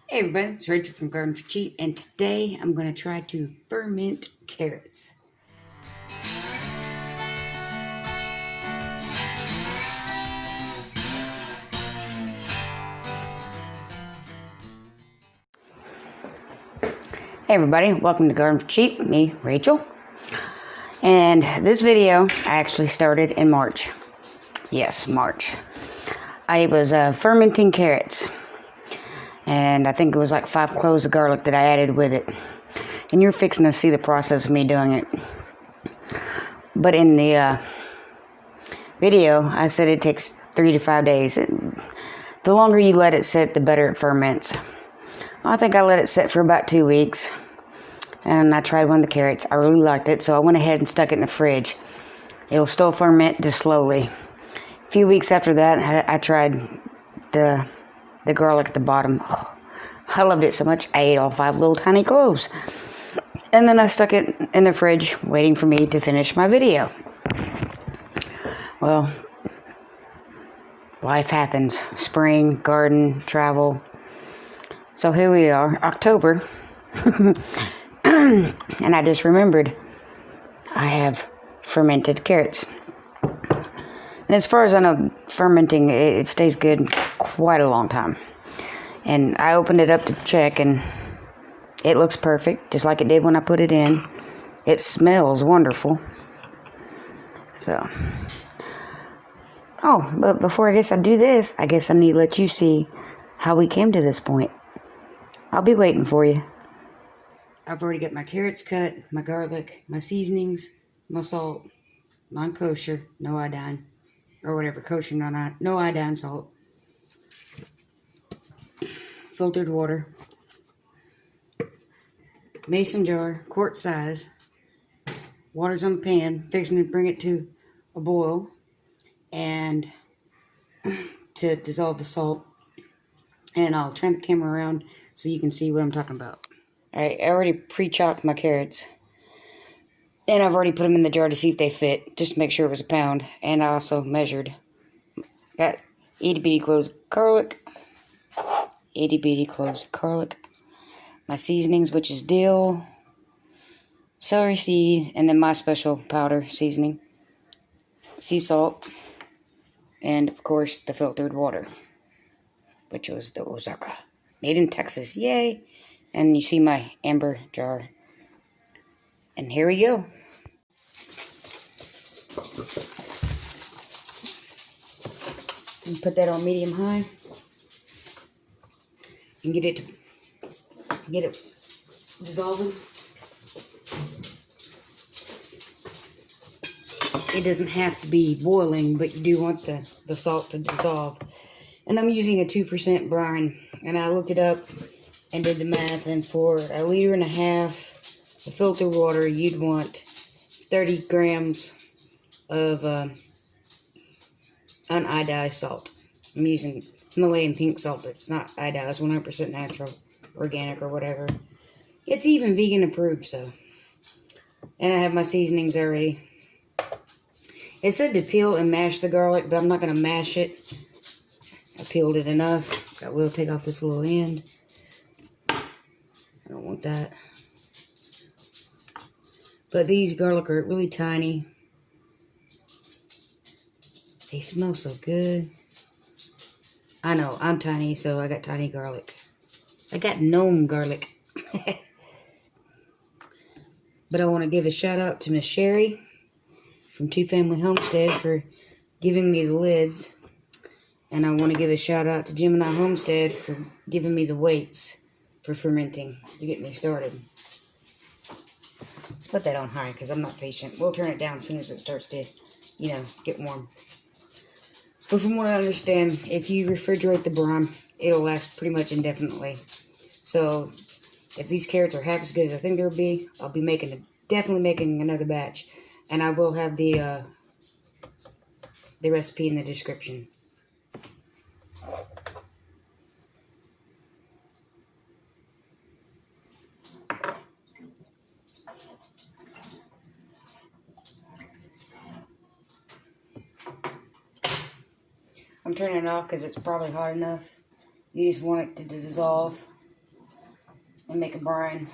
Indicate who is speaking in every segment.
Speaker 1: Hey everybody, it's Rachel from Garden for Cheap, and today I'm going to try to ferment carrots. Hey everybody, welcome to Garden for Cheap, me, Rachel. And this video I actually started in March. Yes, March. I was fermenting carrots. And I think it was like 5 cloves of garlic that I added with it. And you're fixing to see the process of me doing it. But in the video, I said it takes 3 to 5 days. The longer you let it sit, the better it ferments. I think I let it sit for about 2 weeks. And I tried one of the carrots. I really liked it, so I went ahead and stuck it in the fridge. It'll still ferment just slowly. A few weeks after that, I tried the garlic at the bottom. Oh, I loved it so much, I ate all 5 little tiny cloves. And then I stuck it in the fridge, waiting for me to finish my video. Well, life happens. Spring, garden, travel. So here we are, October. And I just remembered I have fermented carrots. And as far as I know, fermenting, it stays good quite a long time. And I opened it up to check, and it looks perfect, just like it did when I put it in. It smells wonderful. So, but before I do this, I guess I need to let you see how we came to this point. I'll be waiting for you. I've already got my carrots cut, my garlic, my seasonings, my salt, non-kosher, no iodine, or whatever, kosher, no iodine salt, filtered water, mason jar, quart size, water's on the pan, fixing to bring it to a boil, and to dissolve the salt. And I'll turn the camera around so you can see what I'm talking about. Alright, I already pre-chopped my carrots. And I've already put them in the jar to see if they fit, just to make sure it was a pound. And I also measured. Got itty bitty cloves of garlic. Itty bitty cloves of garlic. My seasonings, which is dill, celery seed, and then my special powder seasoning. Sea salt. And of course, the filtered water, which was the Ozarka. Made in Texas, yay! And you see my amber jar. And here we go. And put that on medium high. And get it dissolving. It doesn't have to be boiling, but you do want the salt to dissolve. And I'm using a 2% brine. And I looked it up and did the math, and for 1.5 liters of filtered water, you'd want 30 grams of uniodized salt. I'm using Himalayan pink salt, but it's not iodized, 100% natural, organic, or whatever. It's even vegan approved, so. And I have my seasonings already. It said to peel and mash the garlic, but I'm not going to mash it. I peeled it enough. I will take off this little end. I don't want that. But these garlic are really tiny. They smell so good. I know, I'm tiny, so I got tiny garlic. I got gnome garlic. But I want to give a shout out to Miss Sherry from Family Homestead for giving me the lids. And I want to give a shout out to Gemini Homestead for giving me the weights for fermenting to get me started. Let's put that on high because I'm not patient. We'll turn it down as soon as it starts to, get warm. But from what I understand, if you refrigerate the brine, it'll last pretty much indefinitely. So if these carrots are half as good as I think they'll be, I'll be definitely making another batch. And I will have the recipe in the description. I'm turning it off because it's probably hot enough. You just want it to dissolve. and make a brine.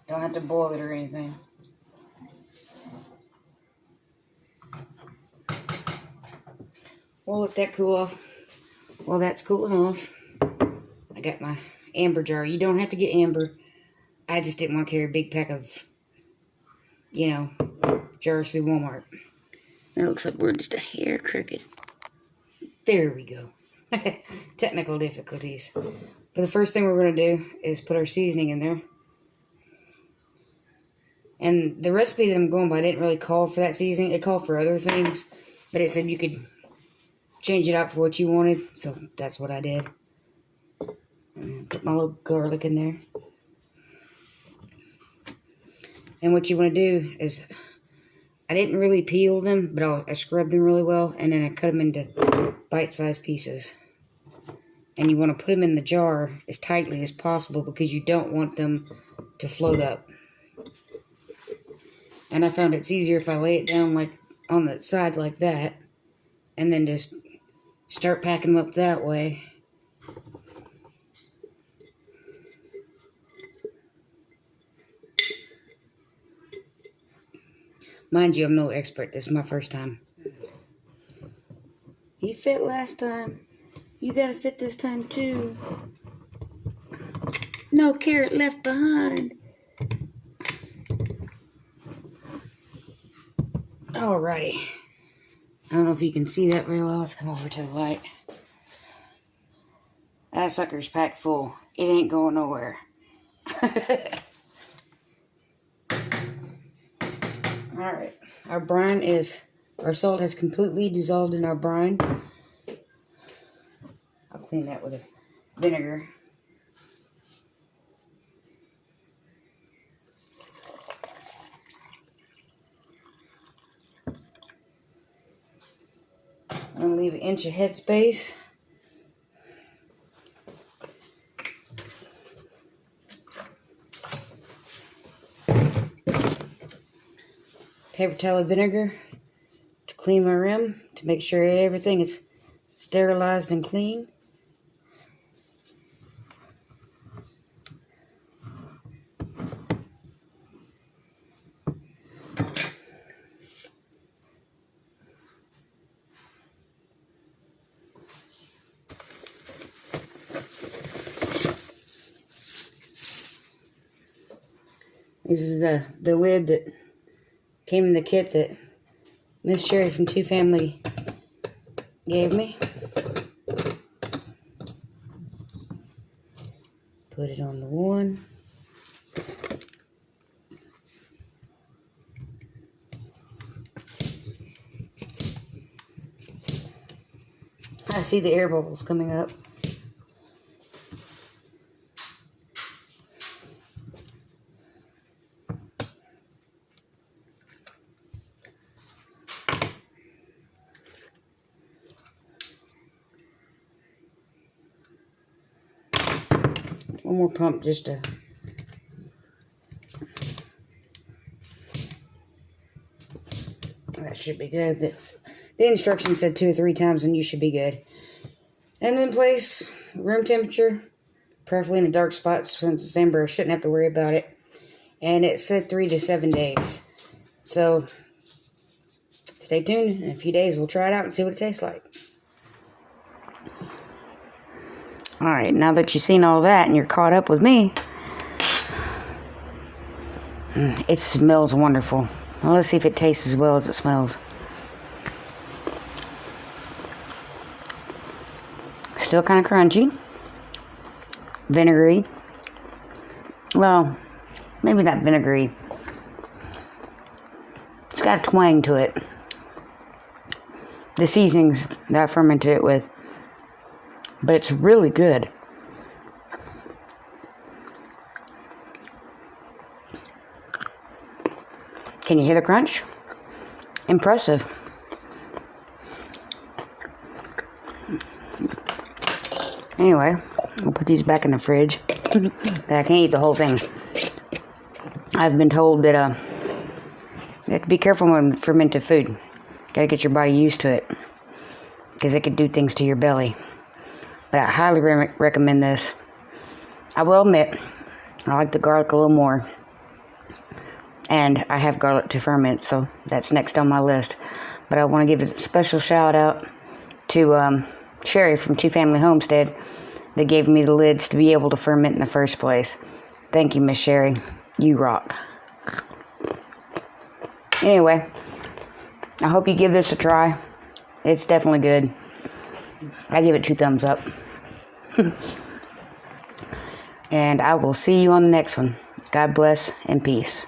Speaker 1: Don't have to boil it or anything. We'll let that cool off. While that's cooling off, I got my amber jar. You don't have to get amber. I just didn't want to carry a big pack of, jars through Walmart. It looks like we're just a hair crooked. There we go. Technical difficulties. But the first thing we're going to do is put our seasoning in there. And the recipe that I'm going by didn't really call for that seasoning. It called for other things. But it said you could change it out for what you wanted. So that's what I did. And put my little garlic in there. And what you want to do is, I didn't really peel them, but I scrubbed them really well. And then I cut them into bite-sized pieces. And you want to put them in the jar as tightly as possible because you don't want them to float up. And I found it's easier if I lay it down like on the side like that. And then just start packing them up that way. Mind you, I'm no expert. This is my first time. He fit last time. You gotta fit this time too. No carrot left behind. Alrighty. I don't know if you can see that very well. Let's come over to the light. That sucker's packed full. It ain't going nowhere. Alright. Our salt has completely dissolved in our brine. I'll clean that with a vinegar. I'm going to leave an inch of head space. Paper towel with vinegar to clean my rim, to make sure everything is sterilized and clean. This is the lid that came in the kit that Miss Sherry from Family gave me. Put it on the one. I see the air bubbles coming up. One more pump just to that should be good. The instructions said 2 or 3 times and you should be good. And then place room temperature, preferably in a dark spot since it's amber. I shouldn't have to worry about it. And it said 3 to 7 days. So stay tuned. In a few days we'll try it out and see what it tastes like. Alright, now that you've seen all that and you're caught up with me, it smells wonderful. Well, let's see if it tastes as well as it smells. Still kind of crunchy. Vinegary. Well, maybe not vinegary. It's got a twang to it. The seasonings that I fermented it with. But it's really good. Can you hear the crunch? Impressive. Anyway, we'll put these back in the fridge. But I can't eat the whole thing. I've been told that you have to be careful when fermented food. Gotta get your body used to it. Because it could do things to your belly. But I highly recommend this. I will admit, I like the garlic a little more. And I have garlic to ferment, so that's next on my list. But I want to give a special shout out to Sherry from Family Homestead that gave me the lids to be able to ferment in the first place. Thank you, Miss Sherry. You rock. Anyway, I hope you give this a try. It's definitely good. I give it 2 thumbs up. And I will see you on the next one. God bless and peace.